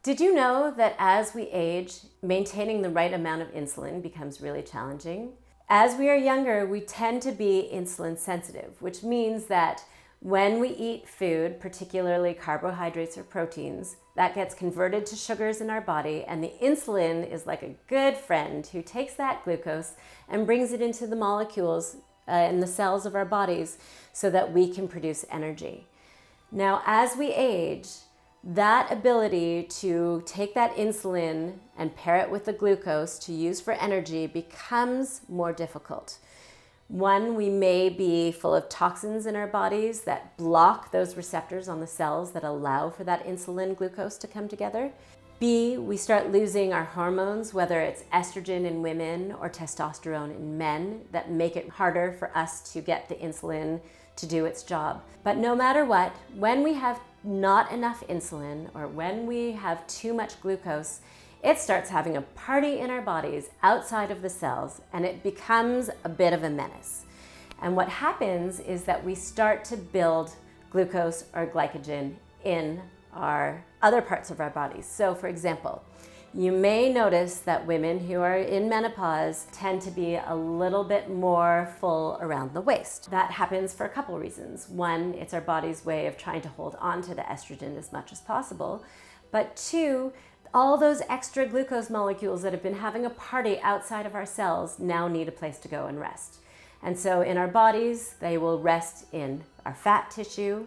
Did you know that as we age, maintaining the right amount of insulin becomes really challenging? As we are younger, we tend to be insulin sensitive, which means that when we eat food, particularly carbohydrates or proteins, that gets converted to sugars in our body, and the insulin is like a good friend who takes that glucose and brings it into the molecules in the cells of our bodies so that we can produce energy. Now, as we age, that ability to take that insulin and pair it with the glucose to use for energy becomes more difficult. One, we may be full of toxins in our bodies that block those receptors on the cells that allow for that insulin glucose to come together. B, we start losing our hormones, whether it's estrogen in women or testosterone in men, that make it harder for us to get the insulin to do its job. But no matter what, when we have not enough insulin or when we have too much glucose, it starts having a party in our bodies outside of the cells, and it becomes a bit of a menace. And what happens is that we start to build glucose or glycogen in our other parts of our bodies. So for example, you may notice that women who are in menopause tend to be a little bit more full around the waist. That happens for a couple reasons. One, it's our body's way of trying to hold on to the estrogen as much as possible. But two, all those extra glucose molecules that have been having a party outside of our cells now need a place to go and rest. And so in our bodies, they will rest in our fat tissue.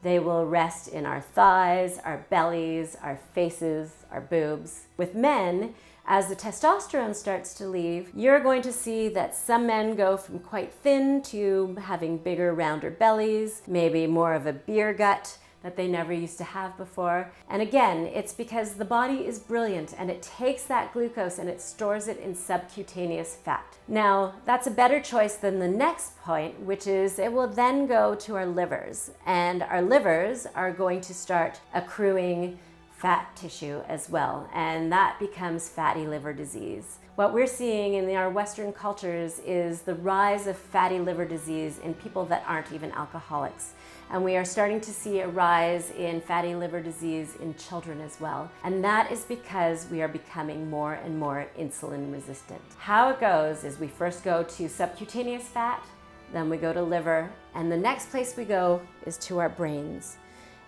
They will rest in our thighs, our bellies, our faces, our boobs. With men, as the testosterone starts to leave, you're going to see that some men go from quite thin to having bigger, rounder bellies, maybe more of a beer gut that they never used to have before. And again, it's because the body is brilliant and it takes that glucose and it stores it in subcutaneous fat. Now, that's a better choice than the next point, which is it will then go to our livers, and our livers are going to start accruing fat tissue as well, and that becomes fatty liver disease. What we're seeing in our Western cultures is the rise of fatty liver disease in people that aren't even alcoholics. And we are starting to see a rise in fatty liver disease in children as well. And that is because we are becoming more and more insulin resistant. How it goes is we first go to subcutaneous fat, then we go to liver, and the next place we go is to our brains.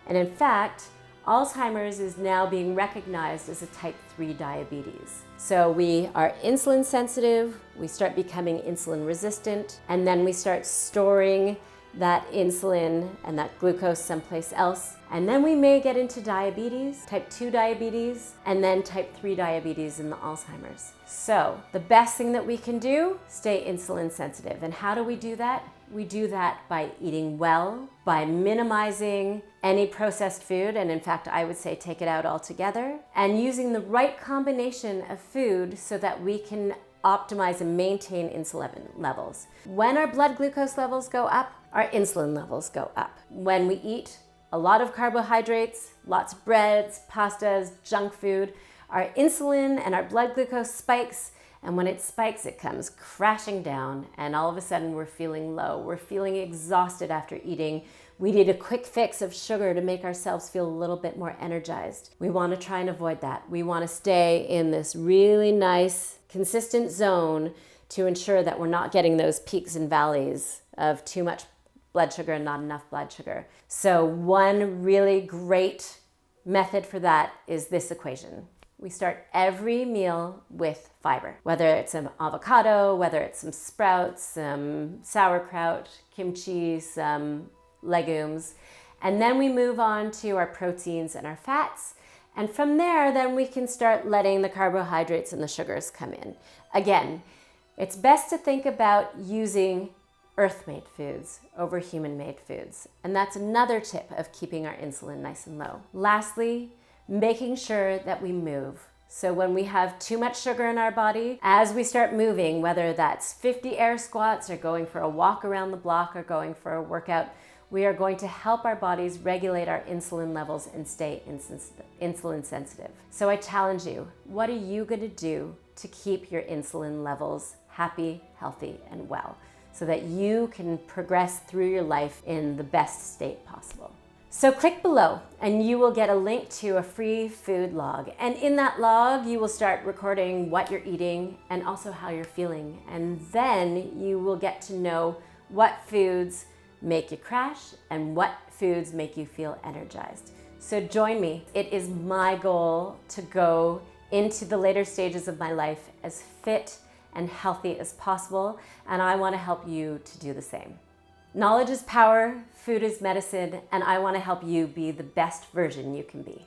And in fact, Alzheimer's is now being recognized as a type 3 diabetes. So we are insulin sensitive, we start becoming insulin resistant, and then we start storing that insulin and that glucose someplace else. And then we may get into diabetes, type 2 diabetes, and then type 3 diabetes in the Alzheimer's. So the best thing that we can do, stay insulin sensitive. And how do we do that? We do that by eating well, by minimizing any processed food, and in fact, I would say take it out altogether, and using the right combination of food so that we can optimize and maintain insulin levels. When our blood glucose levels go up, our insulin levels go up. When we eat a lot of carbohydrates, lots of breads, pastas, junk food, our insulin and our blood glucose spikes, and when it spikes, it comes crashing down, and all of a sudden we're feeling low. We're feeling exhausted after eating. We need a quick fix of sugar to make ourselves feel a little bit more energized. We want to try and avoid that. We want to stay in this really nice, consistent zone to ensure that we're not getting those peaks and valleys of too much blood sugar and not enough blood sugar. So one really great method for that is this equation. We start every meal with fiber, whether it's an avocado, whether it's some sprouts, some sauerkraut, kimchi, some legumes, and then we move on to our proteins and our fats. And from there, then we can start letting the carbohydrates and the sugars come in. Again, it's best to think about using earth-made foods over human-made foods. And that's another tip of keeping our insulin nice and low. Lastly, making sure that we move. So when we have too much sugar in our body, as we start moving, whether that's 50 air squats or going for a walk around the block or going for a workout, we are going to help our bodies regulate our insulin levels and stay insulin sensitive. So I challenge you, what are you going to do to keep your insulin levels happy, healthy, and well, so that you can progress through your life in the best state possible? So click below and you will get a link to a free food log. And in that log, you will start recording what you're eating and also how you're feeling. And then you will get to know what foods make you crash and what foods make you feel energized. So join me. It is my goal to go into the later stages of my life as fit and healthy as possible, and I want to help you to do the same. Knowledge is power, food is medicine, and I want to help you be the best version you can be.